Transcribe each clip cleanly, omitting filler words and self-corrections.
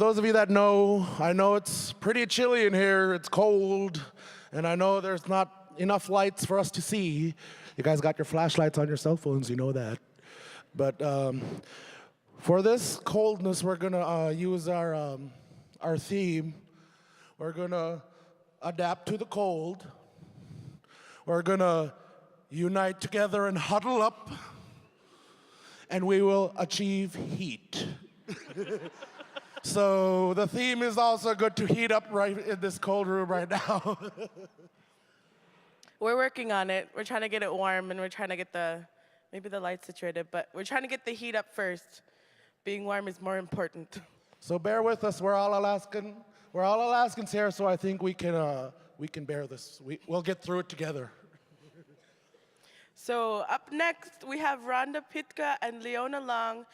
those of you that know, I know it's pretty chilly in here, it's cold, and I know there's not enough lights for us to see. You guys got your flashlights on your cell phones, you know that. But for this coldness, we're gonna use our theme. We're gonna adapt to the cold. We're gonna unite together and huddle up, and we will achieve heat. So the theme is also good to heat up right in this cold room right now. We're working on it. We're trying to get it warm, and we're trying to get maybe the lights situated, but we're trying to get the heat up first. Being warm is more important. So bear with us. We're all Alaskan. We're all Alaskans here, so I think we can bear this. We'll get through it together. So up next, we have Rhonda Pitka and Leona Long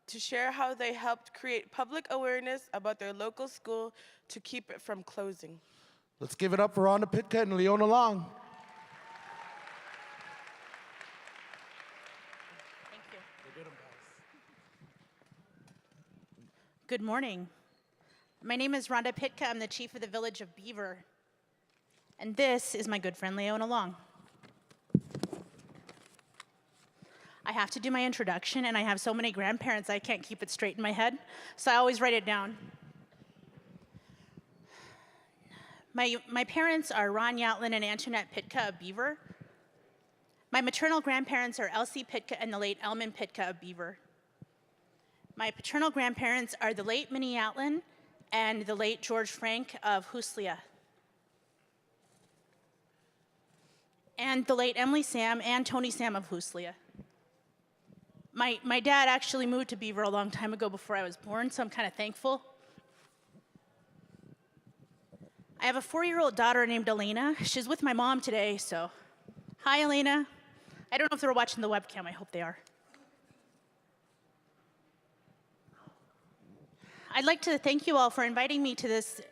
to share how they helped create public awareness about their local school to keep it from closing. Let's give it up for Rhonda Pitka and Leona Long. Thank you. Good morning. My name is Rhonda Pitka. I'm the chief of the village of Beaver. And this is my good friend Leona Long. I have to do my introduction, and I have so many grandparents I can't keep it straight in my head, so I always write it down. My parents are Ron Yatlin and Antoinette Pitka of Beaver. My maternal grandparents are Elsie Pitka and the late Elman Pitka of Beaver. My paternal grandparents are the late Minnie Yatlin and the late George Frank of Hooslia. And the late Emily Sam and Tony Sam of Hooslia. My dad actually moved to Beaver a long time ago before I was born, so I'm kind of thankful. I have a 4-year-old daughter named Elena. She's with my mom today, so hi, Elena. I don't know if they're watching the webcam. I hope they are. I'd like to thank you all for inviting me to this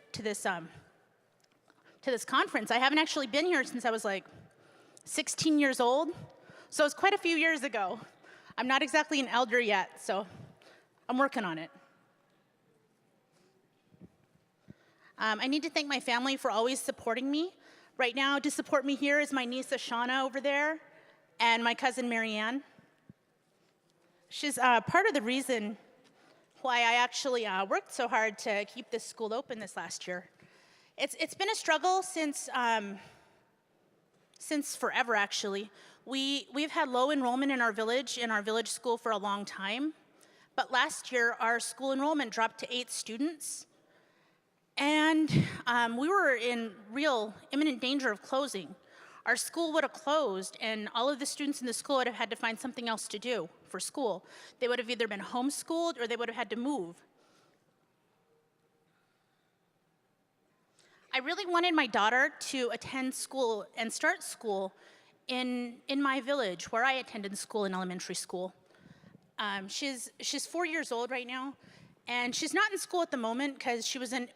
conference. I haven't actually been here since I was like 16 years old, so it's quite a few years ago. I'm not exactly an elder yet, so I'm working on it. I need to thank my family for always supporting me. Right now, to support me here is my niece Ashana over there and my cousin Marianne. She's part of the reason why I actually worked so hard to keep this school open this last year. It's been a struggle since forever, actually. We've had low enrollment in our village school for a long time. But last year, our school enrollment dropped to 8 students. And we were in real imminent danger of closing. Our school would have closed, and all of the students in the school would have had to find something else to do for school. They would have either been homeschooled or they would have had to move. I really wanted my daughter to attend school and start school in my village where I attended school in elementary school. She's 4 years old right now, and she's not in school at the moment because she was in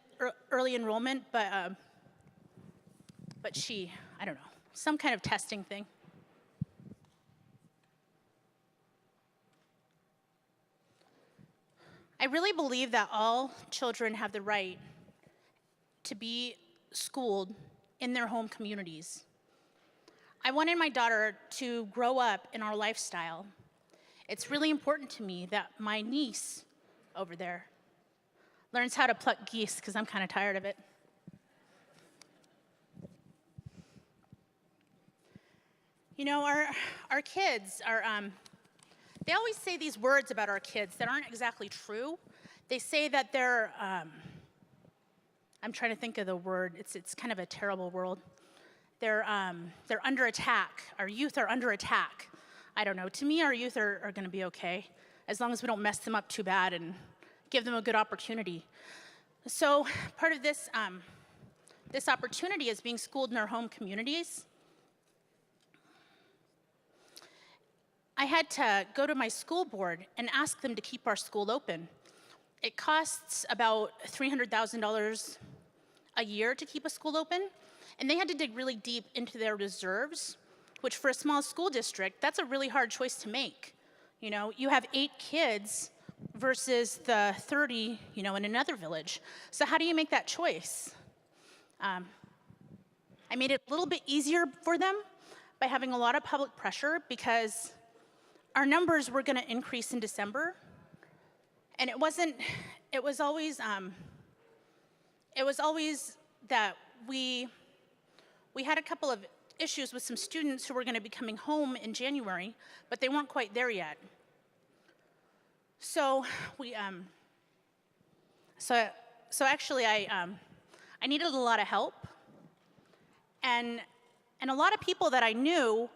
early enrollment, but I don't know, some kind of testing thing. I really believe that all children have the right to be schooled in their home communities. I wanted my daughter to grow up in our lifestyle. It's really important to me that my niece over there learns how to pluck geese, because I'm kind of tired of it. You know, our kids are, they always say these words about our kids that aren't exactly true. They say that they're, I'm trying to think of the word, it's kind of a terrible word. They're under attack. Our youth are under attack. I don't know, to me our youth are gonna be okay, as long as we don't mess them up too bad and give them a good opportunity. So part of this, this opportunity is being schooled in our home communities. I had to go to my school board and ask them to keep our school open. It costs about $300,000 a year to keep a school open, and they had to dig really deep into their reserves, which for a small school district, that's a really hard choice to make. You know, you have 8 kids versus the 30, in another village. So how do you make that choice? I made it a little bit easier for them by having a lot of public pressure because our numbers were going to increase in December, and it was always that we had a couple of issues with some students who were going to be coming home in January, but they weren't quite there yet. So actually I needed a lot of help, and a lot of people that I knew,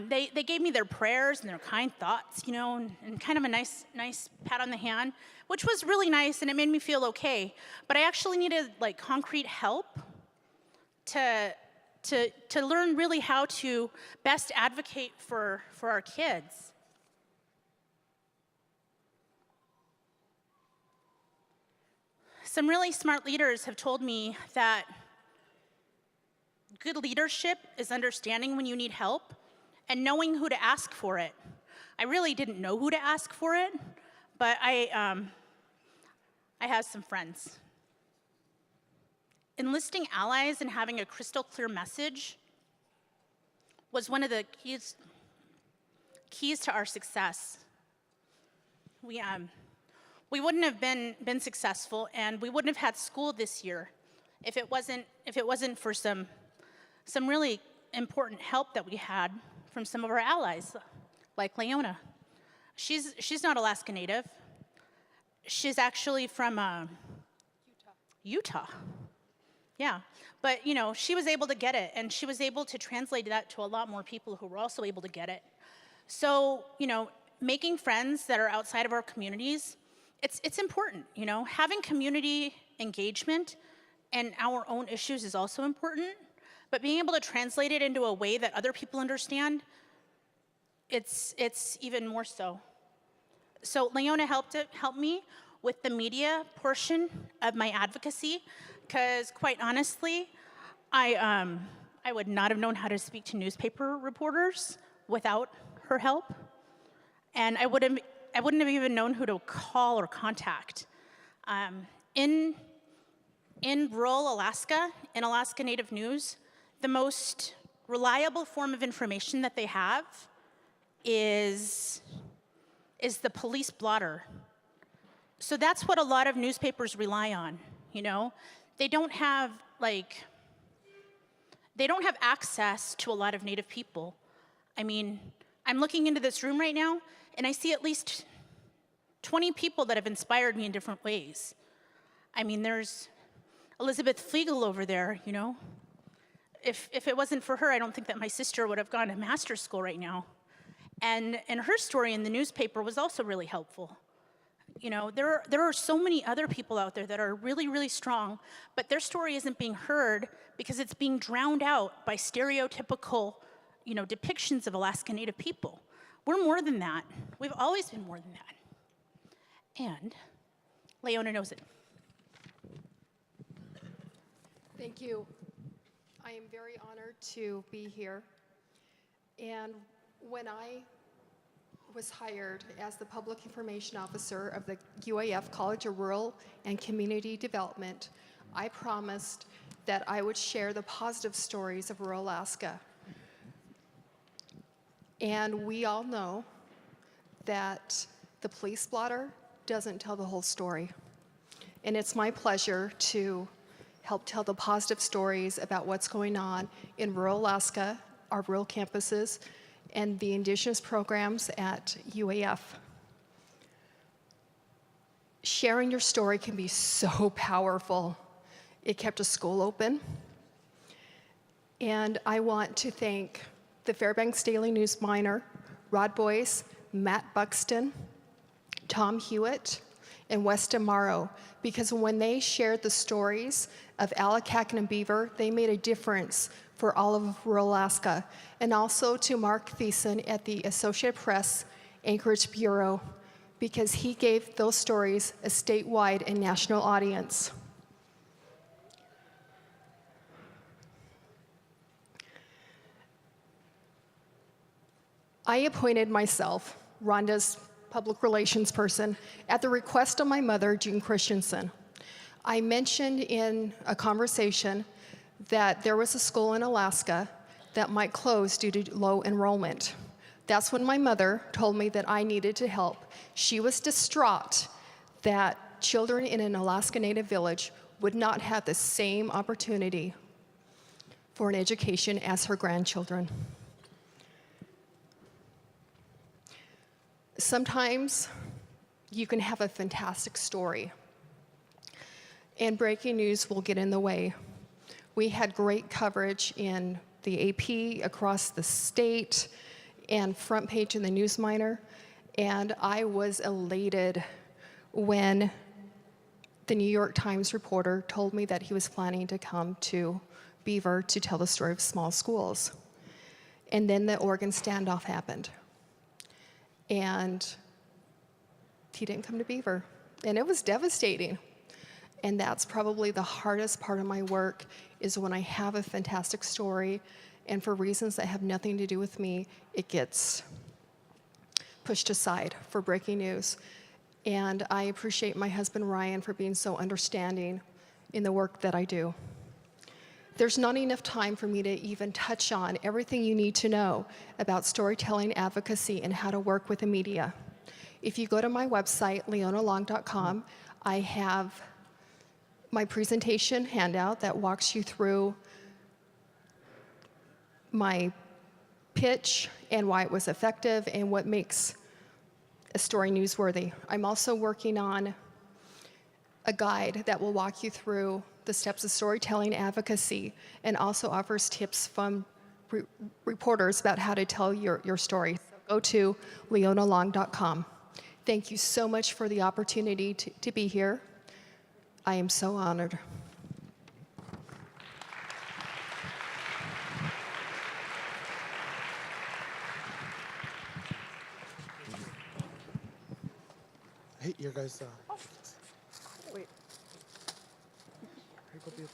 they gave me their prayers and their kind thoughts, and kind of a nice pat on the hand, which was really nice, and it made me feel okay. But I actually needed concrete help to learn really how to best advocate for our kids. Some really smart leaders have told me that good leadership is understanding when you need help and knowing who to ask for it. I really didn't know who to ask for it, but I have some friends. Enlisting allies and having a crystal clear message was one of the keys to our success. We wouldn't have been successful, and we wouldn't have had school this year if it wasn't for some really important help that we had from some of our allies, like Leona. She's not Alaska Native. She's actually from Utah. Yeah, but she was able to get it, and she was able to translate that to a lot more people who were also able to get it. So making friends that are outside of our communities, it's important. Having community engagement and our own issues is also important, but being able to translate it into a way that other people understand, it's even more so. So Leona helped me with the media portion of my advocacy, because quite honestly, I would not have known how to speak to newspaper reporters without her help, and I wouldn't have even known who to call or contact. In rural Alaska, in Alaska Native News, the most reliable form of information that they have is the police blotter. So that's what a lot of newspapers rely on, They don't have access to a lot of Native people. I mean, I'm looking into this room right now, and I see at least 20 people that have inspired me in different ways. I mean, there's Elizabeth Flegel over there, If it wasn't for her, I don't think that my sister would have gone to master's school right now. And her story in the newspaper was also really helpful. There are so many other people out there that are really, really strong, but their story isn't being heard because it's being drowned out by stereotypical, depictions of Alaska Native people. We're more than that. We've always been more than that. And Leona knows it. Thank you. I am very honored to be here. And when I was hired as the Public Information Officer of the UAF College of Rural and Community Development, I promised that I would share the positive stories of rural Alaska. And we all know that the police blotter doesn't tell the whole story. And it's my pleasure to help tell the positive stories about what's going on in rural Alaska, our rural campuses, and the Indigenous programs at UAF. Sharing your story can be so powerful. It kept a school open. And I want to thank the Fairbanks Daily News Miner, Rod Boyce, Matt Buxton, Tom Hewitt, and Weston Morrow, because when they shared the stories of Alakakan and Beaver, they made a difference for all of rural Alaska. And also to Mark Thiessen at the Associated Press Anchorage Bureau, because he gave those stories a statewide and national audience. I appointed myself, Rhonda's public relations person at the request of my mother, June Christensen. I mentioned in a conversation that there was a school in Alaska that might close due to low enrollment. That's when my mother told me that I needed to help. She was distraught that children in an Alaska Native village would not have the same opportunity for an education as her grandchildren. Sometimes you can have a fantastic story, and breaking news will get in the way. We had great coverage in the AP across the state and front page in the Newsminer, and I was elated when the New York Times reporter told me that he was planning to come to Beaver to tell the story of small schools. And then the Oregon standoff happened. And he didn't come to Beaver. And it was devastating. And that's probably the hardest part of my work, is when I have a fantastic story, and for reasons that have nothing to do with me, it gets pushed aside for breaking news. And I appreciate my husband, Ryan, for being so understanding in the work that I do. There's not enough time for me to even touch on everything you need to know about storytelling advocacy and how to work with the media. If you go to my website, leonalong.com, I have my presentation handout that walks you through my pitch and why it was effective and what makes a story newsworthy. I'm also working on a guide that will walk you through the steps of storytelling advocacy and also offers tips from reporters about how to tell your story. So go to leonalong.com. Thank you so much for the opportunity to be here. I am so honored. Hey, you guys. Wait. Here you go, Bill.